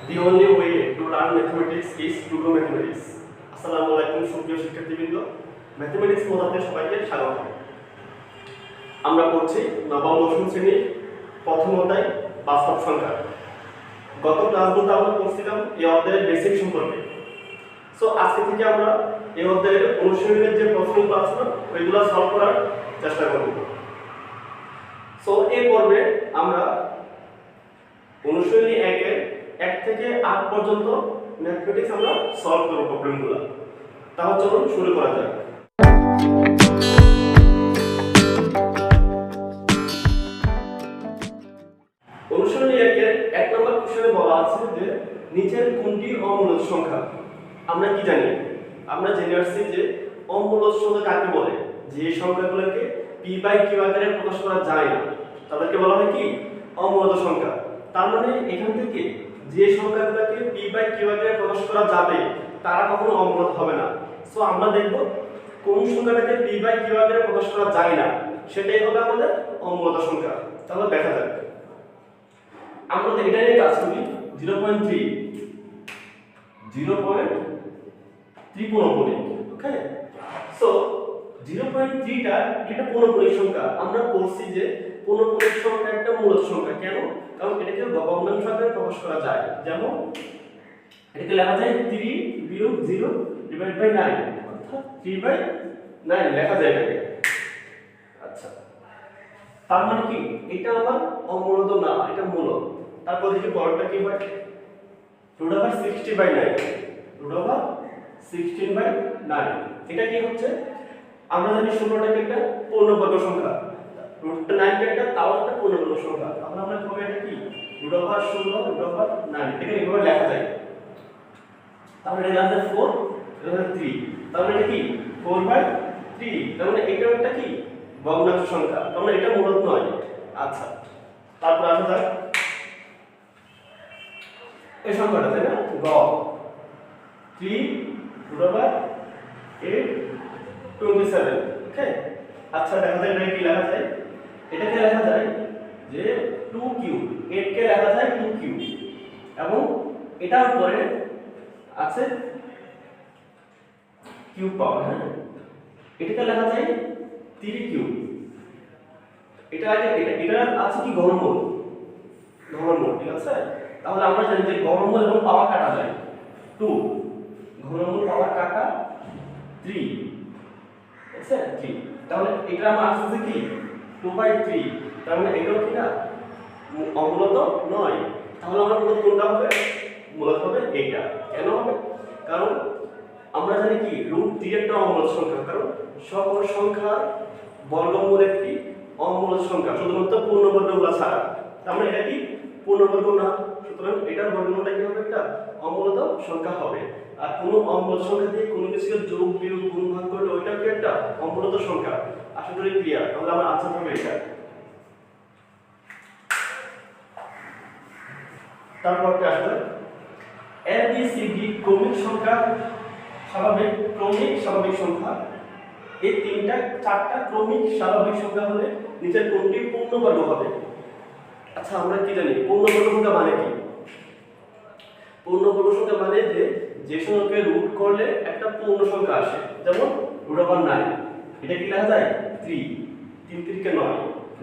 The only way to learn mathematics is to do mathematics. আসসালামু আলাইকুম সুপ্রিয় শিক্ষার্থীবৃন্দ, ম্যাথমেটিক্স পড়াতে সবাইকে স্বাগত। আমরা পড়ছি নবম দশম শ্রেণীর প্রথম অধ্যায় বাস্তব সংখ্যা। গত ক্লাসগুলোতে আমরা পড়ছিলাম এই অধ্যায়ের বেসিক সম্পর্কে। সো আজকে থেকে আমরা এই অধ্যায়ের অনুশীলনের যে প্রশ্নগুলো আছে ওইগুলো সলভ করার চেষ্টা করব। সো এই পর্বে আমরা অনুশীলনী 1 থেকে 8 পর্যন্ত ম্যাথমেটিক্স আমরা সলভ করব প্রবলেমগুলো। তাহলে চলুন শুরু করা যাক। অনুশীলনী 1 নম্বর কোশ্চেনে বলা আছে যে নিচের কোনটি অমূলদ সংখ্যা? আমরা কি জানি? আমরা জেনে আসছি যে অমূলদ সংখ্যা কাকে বলে? যে সংখ্যাগুলোকে p/q আকারে প্রকাশ করা যায় না তাদেরকে বলা হয় কি? অমূলদ সংখ্যা। তার মানে এখান থেকে যে সংখ্যাগুলোকে p/q আকারে প্রকাশ করা যাবে তারা কখনো অমূলদ হবে না। সো আমরা দেখব কোন সংখ্যাটাকে p/q আকারে প্রকাশ করা যায় না সেটাই হবে আমাদের অমূলদ সংখ্যা। তাহলে দেখা যাক। আমরা এটা নিয়ে কাজ করি 0.3 পৌনঃপুনিক। ওকে, সো 0.3 টা এটা পৌনঃপুনিক সংখ্যা। আমরা বলছি যে পৌনঃপুনিক সংখ্যা একটা মূলদ সংখ্যা। কেন? কারণ এটাকে ভগ্নাংশ আকারে প্রকাশ করা যায়। যেমন এটাকে লেখা যায় 3 - 0 / 9, অর্থাৎ 3/9 লেখা যায় এটাকে। আচ্ছা, তার মানে কি এটা আমার অমূলদ না, এটা মূলদ। তারপর দেখি পরেরটা কি হয়, √16/9, √16/9 এটা কি হচ্ছে? আমরা জানি 16টাকে একটা পূর্ণবর্গ সংখ্যা, √9 কে একটা তাও একটা পূর্ণবর্গ সংখ্যা। তাহলে আমরা কবে এটা কি √16 √9 এটাকে এইভাবে লেখা যায়। তাহলে এটা আছে 4 এটা 3, তাহলে এটা কি 4/3। তার মানে এটাও একটা কি ভগ্নাংশ সংখ্যা, তার মানে এটা মূলদ নয়। আচ্ছা, তারপর আসা যাক এই সংখ্যাটা, তাই না? গ 3√827। ওকে, আচ্ছা দেখা যায় এটা কি লেখা যায়? এটাকে লেখা যায় যে 2 কিউব, 8 কে লেখা যায় 2 কিউব, এবং এটার উপরে আছে কিউব পাওয়ার। হ্যাঁ, এটাকে লেখা যায় 3 কিউব। এটা আছে কি ঘনমূল, ঠিক আছে? তাহলে আমরা জানি যে ঘনমূল এবং পাওয়ার কাটা যায় 2, ঘনমূল পাওয়ার কাটা 3, আছে 3। তাহলে এটা আমার আসছে কি 2/3। তার মানে এটাও কি না অমূলদ নয়। তাহলে আমরা মূলদ কোনটা হবে? মূলদ হবে এটা। কেন হবে? কারণ আমরা জানি কি √3 একটা অমূলদ সংখ্যা, কারণ সকল সংখ্যার বর্গমূল একটি অমূলদ সংখ্যা, শুধুমাত্র পূর্ণবর্গগুলো ছাড়া। তার মানে এটা কি পূর্ণবর্গ না, সুতরাং এটার বর্গমূলটা কি হবে? একটা অমূলদ সংখ্যা হবে। আর কোনো অমূলদ সংখ্যা দিয়ে কোনো কিছুকে যোগ বিয়োগ গুণ ভাগ করলে ওইটাও কি একটা অমূলদ সংখ্যা। আশা করি ক্লিয়ার। তাহলে আমার আনসার হবে এটা। তারপরটা আসলে a b c d ক্রমিক সংখ্যা, স্বাভাবিক, ক্রমিক, স্বাভাবিক সংখ্যা। এই চারটা ক্রমিক স্বাভাবিক সংখ্যা হলে নিচের কোনটি পূর্ণবর্গ হবে? আচ্ছা, আমরা কি জানি পূর্ণবর্গ সংখ্যা মানে কি? পূর্ণবর্গ সংখ্যা মানে যে সংখ্যাকে রুট করলে একটা পূর্ণ সংখ্যা আসে। যেমন √9, এটা কি লেখা যায় 3, 3 × 9,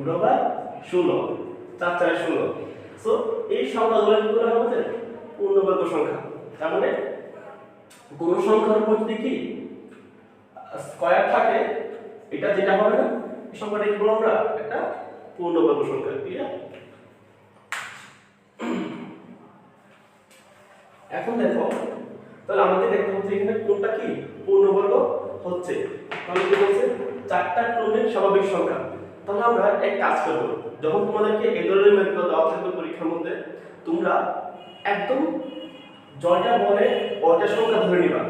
√16, 4 × 16। সো এই সংখ্যাগুলো কি বলা হবে? পূর্ণবর্গ সংখ্যা। তার মানে কোন সংখ্যার উপর যদি কি স্কয়ার থাকে, এটা যেটা হবে না এই সংখ্যাটা কি বলবো আমরা? একটা পূর্ণবর্গ সংখ্যা। ক্লিয়ার? এখন দেখো, তাহলে আমাকে দেখতে হচ্ছে এখানে কোনটা কি পূর্ণবর্গ হচ্ছে। তাহলে কি বলছে? চারটা ক্রমিক স্বাভাবিক সংখ্যা। তাহলে আমরা এক কাজ করব, যখন তোমাদেরকে এই ধরনের ম্যাথগুলো দেওয়া থাকবে পরীক্ষার মধ্যে, তোমরা একদম জয়টা বলে ওইটা সংখ্যা ধরে নিবা।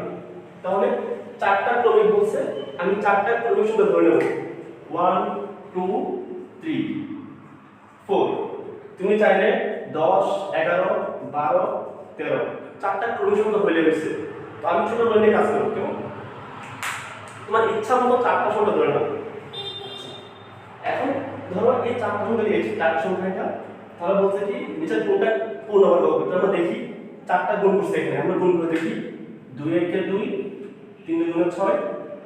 তাহলে চারটা ক্রমিক বলছে, আমি চারটা ক্রমিক সংখ্যা ধরে নেব 1 2 3 4। তুমি চাইলে 10 11 12 13 চারটা ক্রমিক সংখ্যা হইলে হয়েছে। তো আমি ছোট ধরে নিয়ে কাজ করব। কেমন? তোমার ইচ্ছা মতো চারটা সংখ্যা ধরে নাও। এখন ধরো এই চারটা সংখ্যা, এই চারটা সংখ্যাটা, তাহলে বলছে কি নিচের কোনটা পূর্ণবর্গ হবে? তো আমরা দেখি চারটা গুণ করছে এখানে, আমরা গুণ করে দেখি 2 একে 2, 3 দুগুণে 6,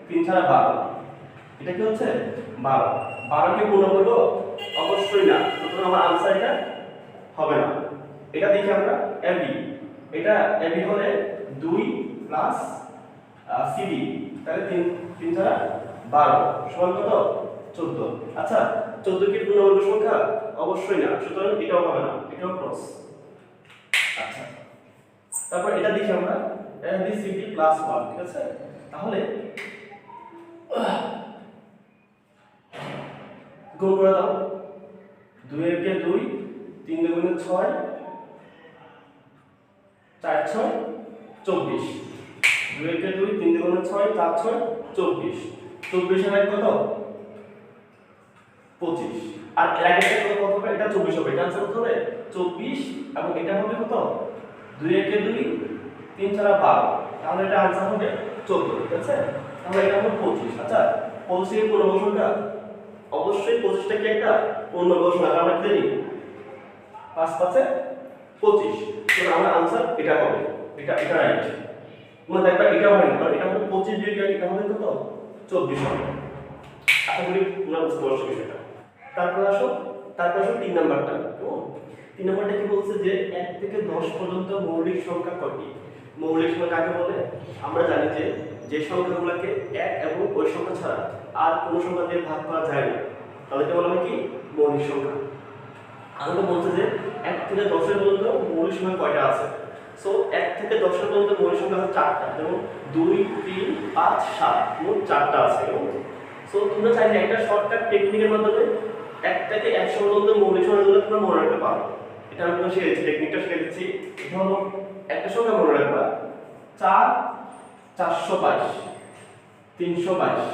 3 ছাড়া 12, এটা কি হচ্ছে 12, 12 কে গুণ করব অবশ্যই না, সুতরাং আমার आंसर এটা হবে না। এটা দেখি আমরা ab, এটা ab হলে 2 প্লাস cd, তাহলে 3 ছাড়া 12 সমান কত 14। আচ্ছা 14 কি পূর্ণবর্গ সংখ্যা? অবশ্যই না, সুতরাং এটাও হবে না, এটাও ক্রস। আচ্ছা তারপর এটা দেখি আমরা abcd প্লাস 1, ঠিক আছে, তাহলে গুণ করে দাও 2 একে 2, 3 দুগুণে 6, 4 6 24, 2 একে 2, 3 দুগুণে 6, 4 6 24, 24 এর কত 25, আর এর আগেরটা কত হবে? এটা 24 হবে, এটা आंसर কত হবে 24, এবং এটা হবে কত 2 একে 2, 3 ছাড়া 12, তাহলে এটা आंसर হবে 14, ঠিক আছে, তাহলে এটা হবে 25। আচ্ছা 25 এর পূর্ণবর্গ সংখ্যা? অবশ্যই 25 টা কি একটা পূর্ণবর্গ সংখ্যা, আমরা জানি 5 5 25, তো আমার आंसर এটা হবে, এটা রাইট। তোমরা দেখবা এটা হবে না, কারণ এটা হবে 25 ডিগ্রি, এটা হবে কত 24 হবে। আশা করি তোমরা বুঝতে পারছো বিষয়টা। তারপর আসো 3 নাম্বারটা। 3 নাম্বারটা কি বলছে যে 1 থেকে 10 পর্যন্ত মৌলিক সংখ্যা কয়টি? মৌলিক সংখ্যা কাকে বলে? আমরা জানি যে সংখ্যাগুলোকে 1 এবং ওই সংখ্যা ছাড়া আর কোনো সংখ্যা দিয়ে ভাগ করা যায় না, তাদেরকে বলা হয় কি মৌলিক সংখ্যা। আমাকে বলছে যে 1 থেকে 10 এর পর্যন্ত মৌলিক সংখ্যা কয়টা আছে? সো 1 থেকে 10 এর পর্যন্ত মৌলিক সংখ্যা আছে 4টা, যেমন 2 3 5 7, মোট 4টা আছে। সো তোমরা চাইলে একটা শর্টকাট টেকনিকের মাধ্যমে 1 থেকে 100 পর্যন্ত মৌলিক সংখ্যাগুলো তোমরা মনে রাখতে পারো। এটা আমি তোমাকে শিখিয়েছি, টেকনিকটা শিখিয়ে দিচ্ছি। এটা হলো একটা সংখ্যা মনে রাখবা 4 422 322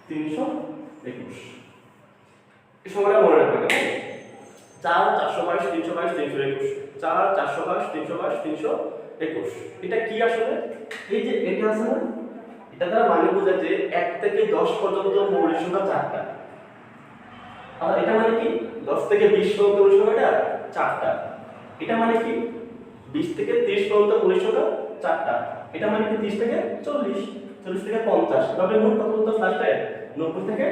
321, এই সংখ্যাটা মনে রাখবে কেমন? 4 422 322 321, 4 422 322 321। এটা কি আসলে? এই যে এটা আছে না, এটা দ্বারা মানে বোঝায় যে 1 থেকে 10 পর্যন্ত মৌলিক সংখ্যা 4টা। আর এটা মানে কি 10 থেকে 20 পর্যন্ত মৌলিক সংখ্যাটা 4টা। এটা মানে কি 20 থেকে 30 পর্যন্ত মৌলিক সংখ্যা 4টা। এটা মানে কি 30 থেকে 40, 40 থেকে 50, তবে মোট কত পর্যন্ত লাস্টে 90 থেকে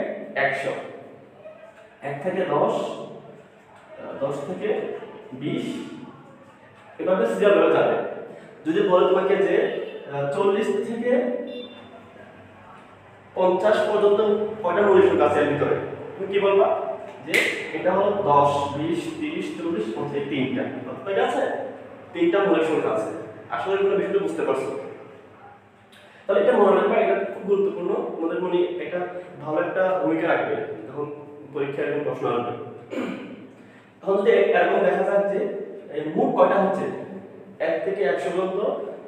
100। 1 থেকে 10, 10 থেকে 20, এভাবে সিরিয়াল হয়ে যাবে। যদি বলে তোমাকে যে 40 থেকে 50 পর্যন্ত কয়টা মৌলিক সংখ্যা আছে এর ভিতরে, তুমি কি বলবা? যে এটা হলো 10 20 30 40 50, তিনটা কয়টা আছে? তিনটা মৌলিক সংখ্যা আছে। আসলে তোমরা বিষয়টা বুঝতে পারছো? তাহলে এটা মনে রাখবা, এটা খুব গুরুত্বপূর্ণ, আমাদের মনে এটা ভালো একটা ভূমিকা রাখবে যখন পরীক্ষায় এরকম প্রশ্ন আসবে। তখন যদি এরকম দেখা যায় যে মোট কয়টা হচ্ছে 1 থেকে 100 পর্যন্ত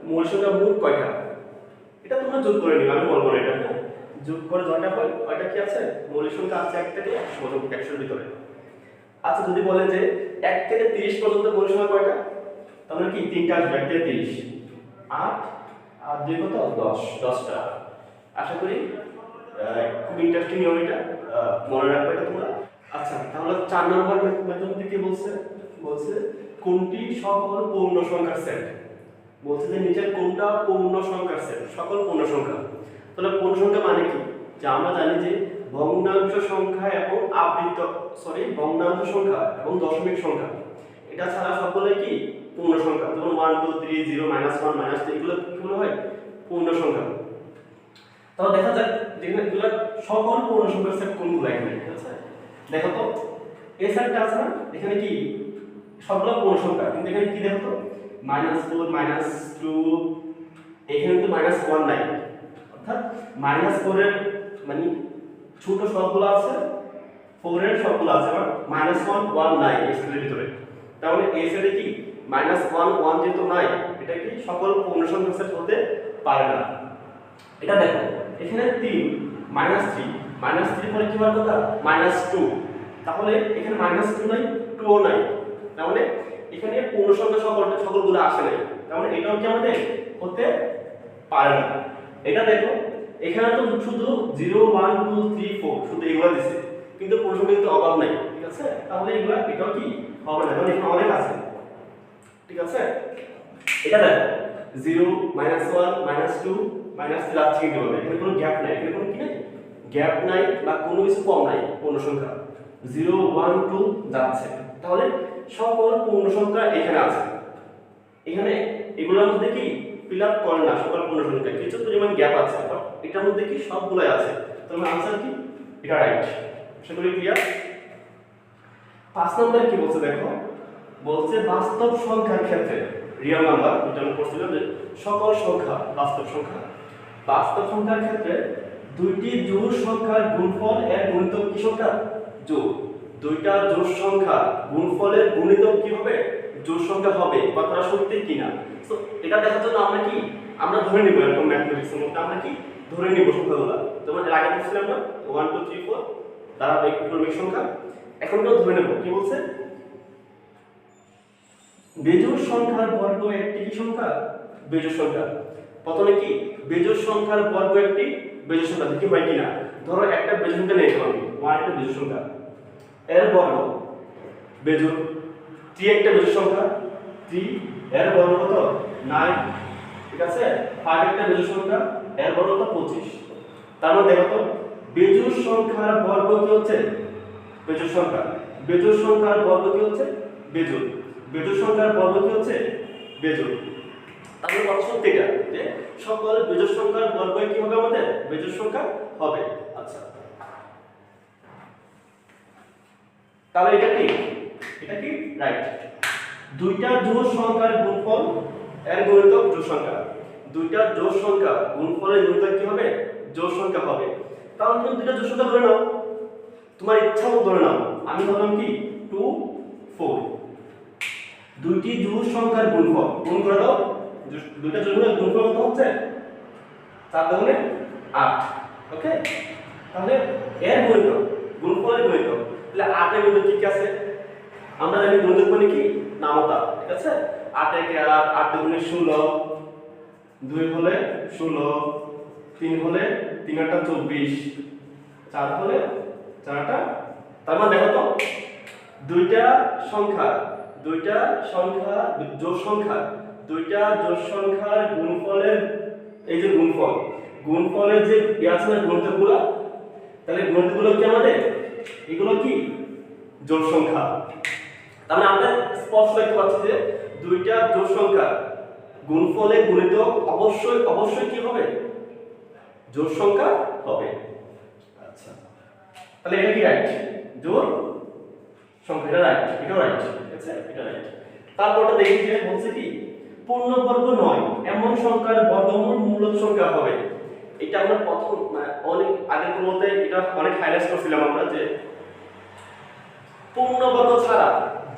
মৌলিক সংখ্যা মোট কয়টা, এটা তোমরা যোগ করে নিও, আমি বলবো না এটা, হ্যাঁ যোগ করে যতটা হয় ওইটা কি আছে মৌলিক সংখ্যা আছে 1 থেকে 100 পর্যন্ত, 100 এর ভিতরে। আচ্ছা যদি বলে যে 1 থেকে 30 পর্যন্ত মৌলিক সংখ্যা কয়টা, তাহলে কি 3টা আসবে, 1 থেকে 30, 8 আর 2 কত 10, 10টা। আশা করি খুব ইন্টারেস্টিং নিয়ম, এটা মনে রাখবে এটা তোমরা। আচ্ছা তাহলে 4 নম্বর মেথডটি কি বলছে কোনটি সকল পূর্ণ সংখ্যার সেট। বলছে যে নিচের কোনটা পূর্ণ সংখ্যার সেট, সকল পূর্ণ সংখ্যা। তাহলে পূর্ণ সংখ্যা মানে কি? যে আমরা জানি যে ভগ্নাংশ সংখ্যা এবং ভগ্নাংশ সংখ্যা এবং দশমিক সংখ্যা, এটা ছাড়া সকলে কি পূর্ণ সংখ্যা, যেমন 1 2 3 0 -1 -2 এগুলো কিগুলো হয় পূর্ণ সংখ্যা। তাহলে দেখা যাক যেখানে এগুলো সকল পূর্ণ সংখ্যার সেট কোনগুলো এখানে, ঠিক আছে? দেখো তো এই সেটটা আছে না, এখানে কি সবগুলো পূর্ণ সংখ্যা, কিন্তু এখানে কি দেখো তো -4 -2, এখানে তো -1 নাই, অর্থাৎ -4 এর মানে ছোট সবগুলো আছে, 4 এর সবগুলো আছে, আর -1 1 নাই এই সেটের ভিতরে। তাহলে এই সেটে কি -1 1 যেহেতু নাই, এটা কি সকল পূর্ণ সংখ্যার সেট হতে পারে না। এটা দেখো এখানে 3 -3 পরে কি হওয়ার কথা -2, তাহলে এখানে -2 নাই 2 ও নাই, তাহলে এখানে পূর্ণ সংখ্যা সকলগুলো আসে নাই, তাহলে এটাও কি আমাদের হতে পারে না। এটা দেখো এখানে তো শুধু 0 1 2 3 4 শুধু এগুলো দিছে, কিন্তু পূর্ণ সংখ্যা কিন্তু অভাব নাই, ঠিক আছে? তাহলে এটাও কি হবে না, কারণ এখানে অনেক আছে, ঠিক আছে? এটা দেখো 0 -1 -2 -3 যাচ্ছে কিন্তু বলে এখানে কোনো গ্যাপ নাই, এখানে কোনো কি নাই গ্যাপ নাই বা কোনো কিছু কম নাই পূর্ণ সংখ্যা 0 1 2 যাচ্ছে। তাহলে সকল পূর্ণ সংখ্যা এখানে আছে, এখানে এগুলোর মধ্যে কি ফিল আপ করে না সকল পূর্ণ সংখ্যা, কিছু পরিমাণ গ্যাপ আছে বাট এটার মধ্যে কি সবগুলাই আছে। তাহলে आंसर কি এটা রাইট। সেগুলো ক্লিয়ার। 5 নম্বরে কি বলছে দেখো, বলছে বাস্তব সংখ্যার ক্ষেত্রে রিয়েল নাম্বার, যেটা আমি বলছিলাম যে সকল সংখ্যা বাস্তব সংখ্যা, বাস্তব সংখ্যার ক্ষেত্রে দুইটি জোড় সংখ্যার গুণফল এর গুণিতক কি সংখ্যা জোড়, দুইটা জোড় সংখ্যা গুণফলের গুণিতক কি হবে জোড় সংখ্যা হবে, কথাটা সত্যি কিনা। সো এটা দেখার জন্য আমরা ধরে নিব এরকম ম্যাথমেটিক্সের মধ্যে আমরা কি ধরে নিব সংখ্যাগুলো। যেমন এর আগে দেখছিলাম না 1 2 3 4 ধারাবাহিক ক্রমিক সংখ্যা, এখন তো ধরে নেব কি বলছে, বেজোড় সংখ্যার বর্গ একটি কি সংখ্যা বেজোড় সংখ্যা। প্রথমে কি বেজোড় সংখ্যার বর্গ একটি বেজোড় সংখ্যা দেখি হয় কিনা। ধরো একটা বেজোড় সংখ্যা নেই আমি 1 একটা বেজোড় সংখ্যা, এর বর্গ বেজোড়, 3 একটা বেজোড় সংখ্যা 3 এর বর্গ কত 9, ঠিক আছে। 5 একটা বেজোড় সংখ্যা এর বর্গ কত 25। তার মানে দেখো তো বেজোড় সংখ্যার বর্গ কি হচ্ছে বেজোড় সংখ্যা, বেজোড় সংখ্যার বর্গ কি হচ্ছে বেজোড়, বেজোড় সংখ্যার বর্গ কি হচ্ছে বেজোড়। তাহলে কথা সত্যি এটা যে সকল বেজোড় সংখ্যার বর্গ কি হবে আমাদের বেজোড় সংখ্যা হবে। আচ্ছা তাহলে এটা কি রাইট। দুইটা জোড় সংখ্যার গুণফল এর গুণিতক জোড় সংখ্যা, দুইটা জোড় সংখ্যা গুণফলের গুণিতক কি হবে জোড় সংখ্যা হবে। তাহলে তুমি দুইটা জোড় সংখ্যা ধরে নাও, তোমার ইচ্ছা মতো ধরে নাও। আমি ধরলাম কি 2 4, দুইটি জোড় সংখ্যার গুণফল গুণ করে দাও, দুইটা জোড় সংখ্যার গুণফল কত হচ্ছে 4 দুগুণে 8, ওকে। তাহলে এর গুণিতক গুণফলের গুণিতক, তাহলে 8 এর গুণিতক কি আছে আমরা জানি, গুণিতক মানে কি নামতা, ঠিক আছে। 8 একে 8, 8 দুগুণে 16, 2 হলে 16, 3 হলে 3 8 24, 4 হলে 4 8। তার মানে দেখো তো দুইটা সংখ্যা জোড় সংখ্যা, দুইটা জোড় সংখ্যার গুণফলের এই যে গুণফলের যে আছে না গুণিতকগুলো, তাহলে গুণিতকগুলো কি আমাদের এগুলো কি জোড় সংখ্যা। তাহলে আমরা স্পষ্ট দেখতে পাচ্ছি যে দুইটা জোড় সংখ্যা গুণফলের গুণিতক অবশ্যই কি হবে জোড় সংখ্যা হবে। আচ্ছা তাহলে এটা কি রাইট, জোড় সংখ্যা রাইট, এটা রাইট, ঠিক আছে এটা রাইট। তারপরটা দেখি যে বলছে কি পূর্ণবর্গ নয় এমন সংখ্যার বর্গমূল মূলদ সংখ্যা হবে। এটা আমরা প্রথম অনেক আগের ক্লাসে এটা অনেক হাইলাইট করছিলাম আমরা যে পূর্ণবর্গ ছাড়া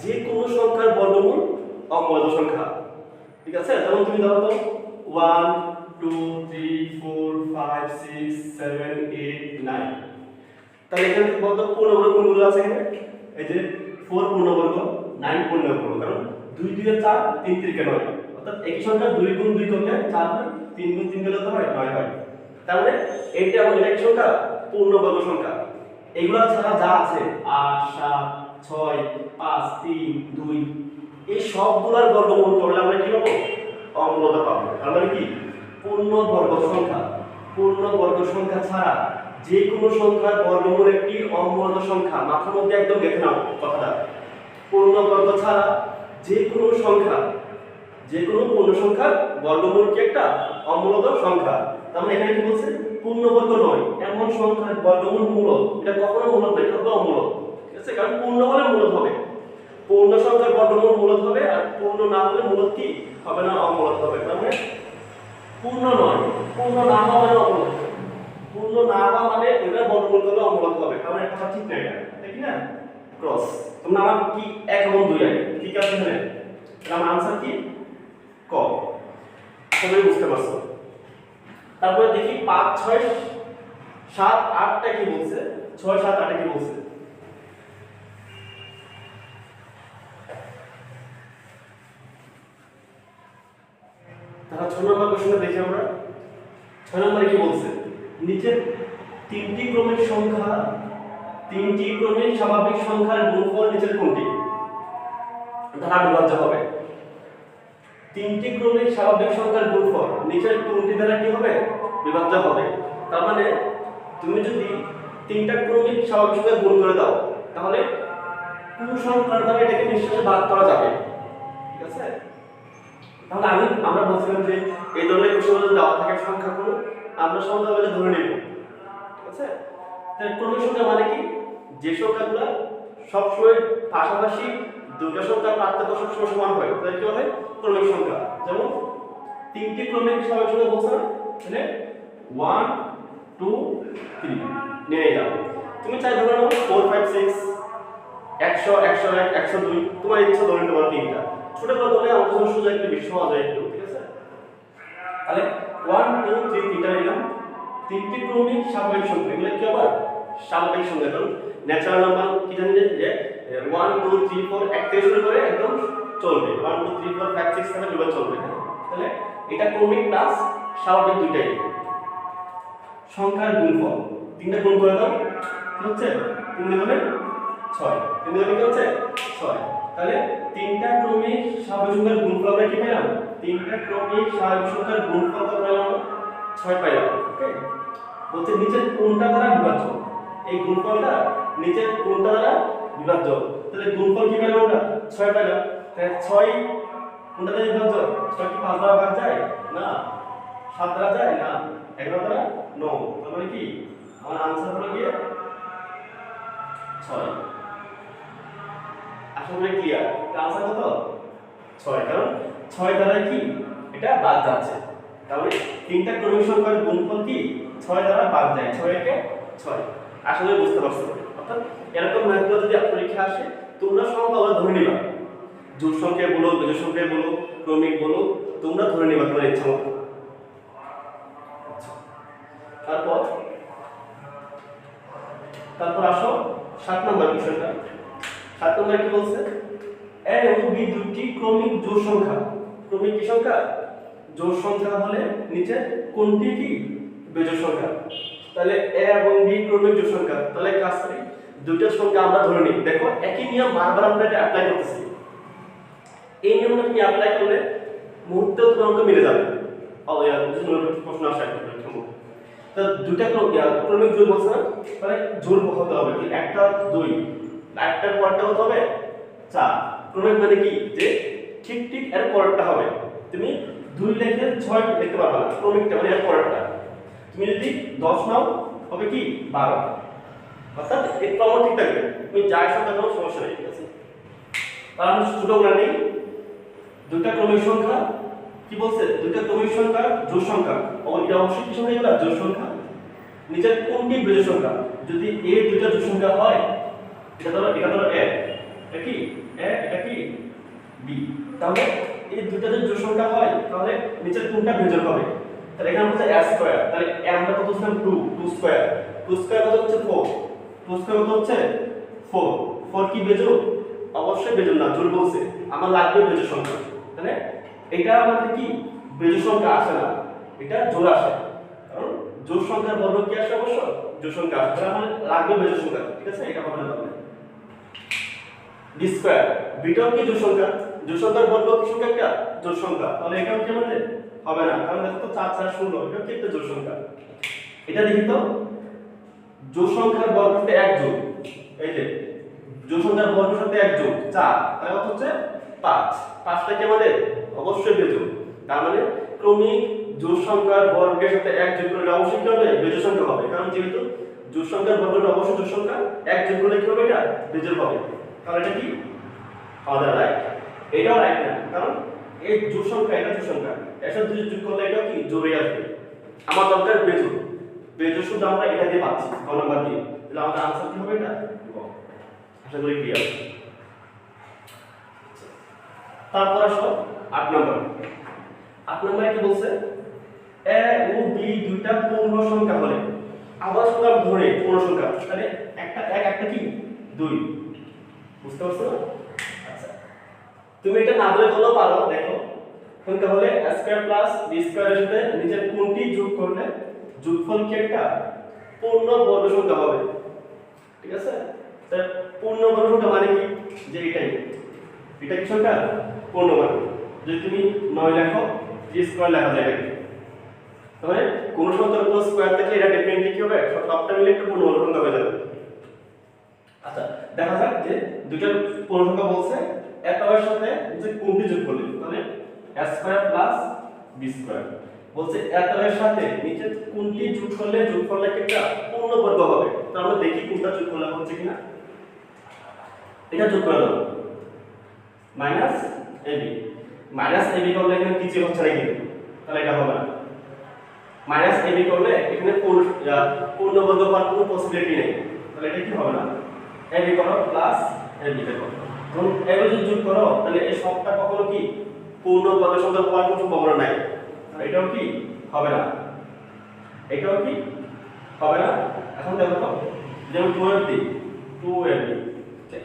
যে কোনো সংখ্যার বর্গমূল অমূলদ সংখ্যা, ঠিক আছে। যেমন তুমি ধরো তো 1 2 3 4 5 6 7 8 9, তাহলে এখানে বলতো পূর্ণবর্গ কোনগুলো আছে এখানে, এই যে 4 পূর্ণবর্গ 9 পূর্ণবর্গ, কারণ 2 2 এর 4 3 3 কে 9, অর্থাৎ একই সংখ্যা 2 গুণ 2 করলে 4 হয়, 3 গুণ 3 করলে তো হয় 9 হয়। তাহলে এইটা এবং এটা কি সংখ্যা পূর্ণবর্গ সংখ্যা। এগুলা ছাড়া যা আছে 8 7 6 5 3 2 এই সবগুলোর বর্গমূল করলে আমরা কি পাবো অমূলদ পাবো। তার মানে কি পূর্ণবর্গ সংখ্যা ছাড়া যে কোনো সংখ্যার বর্গমূল একটি অমূলদ সংখ্যা। মাথার মধ্যে একদম গেঁথে নাও কথাটা, পূর্ণবর্গ ছাড়া যে কোনো পূর্ণ সংখ্যার বর্গমূল কি একটা অমূলদ সংখ্যা। তার মানে এখানে কি বলছে পূর্ণবর্গ নয় এমন সংখ্যার বর্গমূল মূলদ, এটা কখনো মূলদ নয়, এটা হবে অমূলদ, ঠিক আছে। কারণ পূর্ণ হলে মূলদ হবে, পূর্ণ সংখ্যার বর্গমূল মূলদ হবে, আর পূর্ণ না হলে মূলদ কি হবে না অমূলদ হবে। তার মানে পূর্ণ নয়, পূর্ণ না হওয়া মানে অমূলদ, পূর্ণ না হওয়া মানে এটা বর্গমূল করলে অমূলদ হবে। কারণ এটা কথা ঠিক না, এটা ঠিক না ক্রস। তোমরা আমার কি 1 এবং 2 ঠিক আছে এখানে, তাহলে आंसर কি ক, সবাই বুঝতে পারছো। তারপরে দেখি 5 6 7 8 টা কি বলছে, 6 7 8 কি বলছে। তাহলে 6 নম্বর কোশ্চেনটা দেখি আমরা। 6 নম্বরে কি বলছে, নিচের তিনটি ক্রমিক স্বাভাবিক সংখ্যার গুণফল নিচের কোনটি দ্বারা বিভাজ্য হবে। তিনটি ক্রমিক স্বাভাবিক সংখ্যার গুণফল নিচের কোনটি দ্বারা কি হবে বিভাজ্য হবে। তার মানে তুমি যদি তিনটা ক্রমিক স্বাভাবিক সংখ্যা গুণ করে দাও তাহলে কোন সংখ্যার দ্বারা এটাকে নিঃশেষে ভাগ করা যাবে, ঠিক আছে? তাহলে আমরা বলছিলাম যে এই ধরনের কোশ্চেন দেওয়া থাকে সংখ্যাগুলো আমরা সহজভাবে ধরে নেব, ঠিক আছে? তাহলে ক্রমিক সংখ্যা মানে কি, যে সংখ্যাগুলো সবসময় পাশাপাশি দুটো সংখ্যার পার্থক্য সবসময় সমান হয় তাহলে কি হয় ক্রমিক সংখ্যা। যেমন তিনটি ক্রমিক স্বাভাবিক সংখ্যা বলছে না, তাহলে 1 2 3 নিয়ে যাও। তুমি চাই ধরে নাও 4 5 6 100 101 102 তোমার ইচ্ছা ধরে নিতে পারো তিনটা। ছোট করে ধরলে আমাদের জন্য সোজা একটু বেশি সহজ হয় একটু, ঠিক আছে? তাহলে 1 2 3 তিনটা নিলাম। তিনটি ক্রমিক স্বাভাবিক সংখ্যা, এগুলো কি আবার স্বাভাবিক সংখ্যা। কারণ ন্যাচারাল নাম্বার কি জানি যে 1 2 3 4 এক থেকে শুরু করে একদম চলবে, 1 2 3 4 5 6 7 এভাবে চলবে। তাহলে এটা ক্রমিক প্লাস স্বাভাবিক দুইটাই সংখ্যার গুণফল। তিনটা গুণ করে দাও কি হচ্ছে 3 দুগুণে 6, 3 দুগুণে কি হচ্ছে 6। তাহলে তিনটা ক্রমিক স্বাভাবিক সংখ্যার গুণফল আমরা কি পেলাম, তিনটা ক্রমিক স্বাভাবিক সংখ্যার গুণফল কত পেলাম 6 পাইলাম। ওকে, বলতে নিচের কোনটা দ্বারা বিভাজ্য, এই গুণফলটা নিচের কোনটা দ্বারা বিভাজ্য। তাহলে গুণফল কি পেলাম আমরা 6 পেলাম। তাহলে 6 কোনটা দ্বারা বিভাজ্য, 6 কি 5 দ্বারা ভাগ যায় না, 7 দ্বারা যায় না, 11 দ্বারা 9। তার মানে কি আমার आंसर হলো কি 6। আশা করি ক্লিয়ার। आंसर কত 6, কারণ 6 দ্বারা কি এটা বাদ যাচ্ছে। তাহলে তিনটা ক্রমিক সংখ্যার গুণফল কি 6 দ্বারা বাদ যায়, 6 একে 6। আশা করি বুঝতে পারছো। অর্থাৎ এরকম ম্যাথগুলো যদি পরীক্ষা আসে তোমরা সংখ্যাগুলো ধরে নিবা, জোড় সংখ্যা বলো বিজোড় সংখ্যা বলো ক্রমিক বলো তোমরা ধরে নিবা তোমার ইচ্ছা মতো। তারপর আসো 7 নম্বর বিষয়টা। 7 নম্বরে কি বলছে, a এবং b দুটি ক্রমিক জোড় সংখ্যা। ক্রমিক কি সংখ্যা জোড় সংখ্যা হলে নিচে কোনটি কি বিজোড় সংখ্যা। তাহলে a এবং b ক্রমিক জোড় সংখ্যা। তাহলে কাজ করি দুইটা সংখ্যা আমরা ধরে নিই। দেখো একই নিয়ম বারবার আমরা এটা অ্যাপ্লাই করতেছি। এই নিয়মটা তুমি অ্যাপ্লাই করলে মুহূর্তেও তোমার অঙ্ক মিলে যাবে। প্রশ্ন আসে একটা তো দুটা ক্রমিক জোড় বলছে না, তাহলে জোড় হতে হবে কি একটা 2, একটার পরটা হতে হবে 4। ক্রমিক মানে কি যে ঠিক ঠিক এর পরেরটা হবে। তুমি 2 লিখে 6 লিখতে পারবে না, ক্রমিকটা মানে এর পরেরটা। তুমি যদি 10 নাও হবে কি 12, অর্থাৎ এই ক্রম ঠিক থাকবে। তুমি যাই সংখ্যা নাও সমস্যা নেই, ঠিক আছে? তার মানে ছোট করে নেই দুটা ক্রমিক সংখ্যা কি বলছে, দুটা ক্রমিক সংখ্যা জোড় সংখ্যা। এটা অবশ্যই কি সংখ্যা, এগুলা জোড় সংখ্যা। নিচের কোনটি বিজোড় সংখ্যা, যদি a দুইটা জোড় সংখ্যা হয় এটা ধরো a, এটা কি a, এটা কি b, তাহলে এই দুইটা যদি জোড় সংখ্যা হয় তাহলে নিচের কোনটা বিজোড় হবে। তাহলে এখানে হচ্ছে a স্কয়ার, তাহলে a আমরা কত ছিলাম 2 স্কয়ার, 2 স্কয়ার কত হচ্ছে 4, 2 স্কয়ার কত হচ্ছে 4, 4 কি বিজোড়, অবশ্যই বিজোড় না, জোড় বলছে আমার লাগবে বিজোড় সংখ্যা। তাহলে এটা আমাদের কি বিজোড় সংখ্যা আসে না, এটা জোড় আসে। কারণ জোড় সংখ্যার বর্গ কি আসে, অবশ্য জোড় সংখ্যা আসে। তাহলে আমার লাগবে বিজোড় সংখ্যা, ঠিক আছে? এটা হবে না। তাহলে d স্কয়ার, বিটাও কি জোড় সংখ্যা, জোড় সংখ্যার বর্গ কি সংখ্যা একটা জোড় সংখ্যা, তাহলে এটাও কি আমাদের হবে না। কারণ দেখো তো 4 4 0, এটা কি একটা জোড় সংখ্যা। এটা দেখি তো জোড় সংখ্যার বর্গের সাথে 1 যোগ, এই যে জোড় সংখ্যার বর্গের সাথে 1 যোগ 4, তাহলে কত হচ্ছে 5। 5টা কি আমাদের অবশ্যই বিজোড়। তার মানে ক্রমিক জোড় সংখ্যার বর্গের সাথে 1 যোগ করলে অবশ্যই কি হবে বিজোড় সংখ্যা হবে। কারণ যেহেতু জোড় সংখ্যার বর্গটা অবশ্যই জোড় সংখ্যা, 1 যোগ করলে কি হবে এটা বিজোড় হবে। তাহলে এটা কি আমাদের রাইট, এটাও রাইট না, কারণ এই জোড় সংখ্যা এটা জোড় সংখ্যা, এর সাথে দুই যোগ করলে এটাও কি জোড়ে আসবে। আমার দরকার বিজোড়, বিজোড় শুধু আমরা এটা দিয়ে পাচ্ছি ক নাম্বার দিয়ে। তাহলে আমাদের आंसर কি হবে এটা, আশা করি ক্লিয়ার। তারপর আসো 8 নম্বর। 8 নম্বরে কি বলছে, a ও b দুইটা পূর্ণ সংখ্যা হলে, আবার সংখ্যা ধরে পূর্ণ সংখ্যা, তাহলে একটা 1 একটা কি 2, বুঝতে পারছো না? আচ্ছা তুমি এটা না ধরে করলেও পারো। দেখো সংখ্যা হলে a স্কয়ার প্লাস b স্কয়ারের সাথে নিচের কোনটি যোগ করলে যোগফল কি একটা পূর্ণ বর্গ সংখ্যা হবে, ঠিক আছে? তাহলে পূর্ণ বর্গ সংখ্যা মানে কি, যে এটাই, এটা কি সংখ্যা পূর্ণ বর্গ। যদি তুমি 9 লেখো 3 স্কয়ার লেখা যায় নাকি? তাহলে কোন সংখ্যার উপর স্কয়ার থাকলে এটা ডেফিনেটলি কি হবে? সবটা মিলে একটা পূর্ণবর্গ সংখ্যা হয়ে যাবে। আচ্ছা দেখা যাক যে দুইটা পূর্ণ সংখ্যা বলছে এর সাথে যে কোনটি যোগ করলে তাহলে a square plus b square বলছে এর সাথে নিচে কোনটি যোগ করলে যোগফল একটা পূর্ণবর্গ হবে। তো আমরা দেখি কোনটা যোগ করলে হচ্ছে কিনা। এটা যোগ করে দাও মাইনাস ab করলে এখানে কিছু হচ্ছে না কিন্তু তাহলে এটা হবে না। মাইনাস ab করলে এখানে পূর্ণবর্গ হওয়ার কোনো পসিবিলিটি নেই তাহলে এটা কি হবে না। ab করো প্লাস ab করো এখন ab যদি যোগ করো তাহলে এই সবটা কখনো কি পূর্ণবর্গ সংখ্যা হওয়ার কোনো সম্ভাবনা নাই। এটাও কি হবে না, এটাও কি হবে না। এখন দেখো তো যেমন 2ab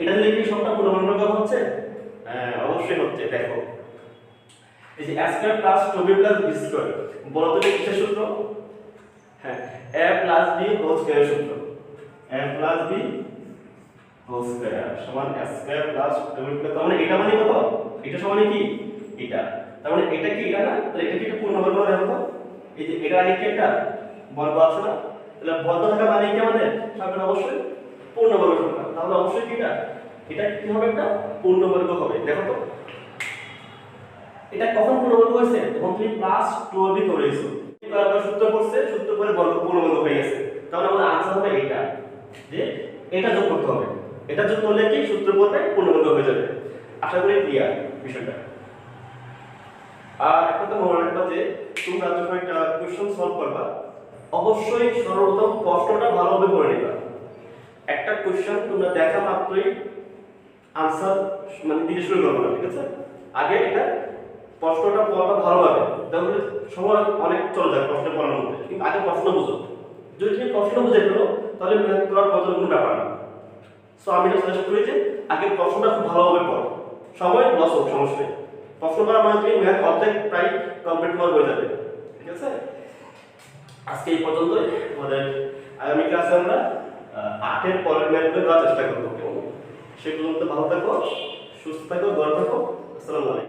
এটা দিলে কি সবটা পূর্ণবর্গ হচ্ছে? হ্যাঁ অবশ্যই হচ্ছে। দেখো এই যে a square plus 2b plus b square বলো তো কিসের সূত্র? হ্যাঁ a plus b whole square সূত্র। a plus b whole square সমান a square plus 2b plus তার মানে এটা মানে কত? এটা সমান কি এটা, তার মানে এটা কি এটা না, তাহলে এটা কি একটা পূর্ণবর্গ দেখো তো। এই যে এটা আগে কি একটা বর্গ আছে না, তাহলে বর্গ থাকা মানে কি আমাদের সংখ্যাটা অবশ্যই পূর্ণবর্গ সংখ্যা। তাহলে অবশ্যই কি এটা কি হবে? একটা পূর্ণবর্গ হবে। দেখো তো এটা কখন পূর্ণবর্গ হয়েছে? যখন তুমি প্লাস 2ab করেছো, এবার সূত্র করছে, সূত্র করে বর্গ পূর্ণবর্গ হয়ে গেছে। তাহলে আমাদের আনসার হবে এটা, যে এটা যোগ করতে হবে। এটা যোগ করলে কি সূত্র পড়বে পূর্ণবর্গ হয়ে যাবে। আশা করি ক্লিয়ার বিষয়টা। আর একটা তো মনে রাখবা যে তোমরা যখন একটা কোশ্চেন সলভ করবা অবশ্যই সর্বপ্রথম প্রশ্নটা ভালোভাবে পড়ে নিবা। একটা কোশ্চেন তোমরা দেখা মাত্রই আনসার মানে দিতে শুরু করবে না, ঠিক আছে? আগে এটা প্রশ্নটা পড়বা ভালোভাবে, তাহলে সময় অনেক চলে যায় প্রশ্ন পড়ার মধ্যে। কিন্তু আগে প্রশ্ন বুঝো, যদি তুমি প্রশ্ন বুঝে ফেলো তাহলে ম্যাথ করার কত কোনো ব্যাপার না। সো আমি এটা সাজেস্ট করি যে আগে প্রশ্নটা খুব ভালোভাবে পড়ো, সময় লস হোক সমস্যা নেই। প্রশ্ন করার মানে তুমি ম্যাথ অর্ধেক প্রায় কমপ্লিট হয়ে যাবে, ঠিক আছে? আজকে এই পর্যন্তই। আমাদের আগামী ক্লাসে আমরা 8 এর পরের ম্যাথগুলো করার চেষ্টা করবো। সে পর্যন্ত ভালো থাকো, সুস্থ থাকো, ভালো থাকো। আসসালামু আলাইকুম।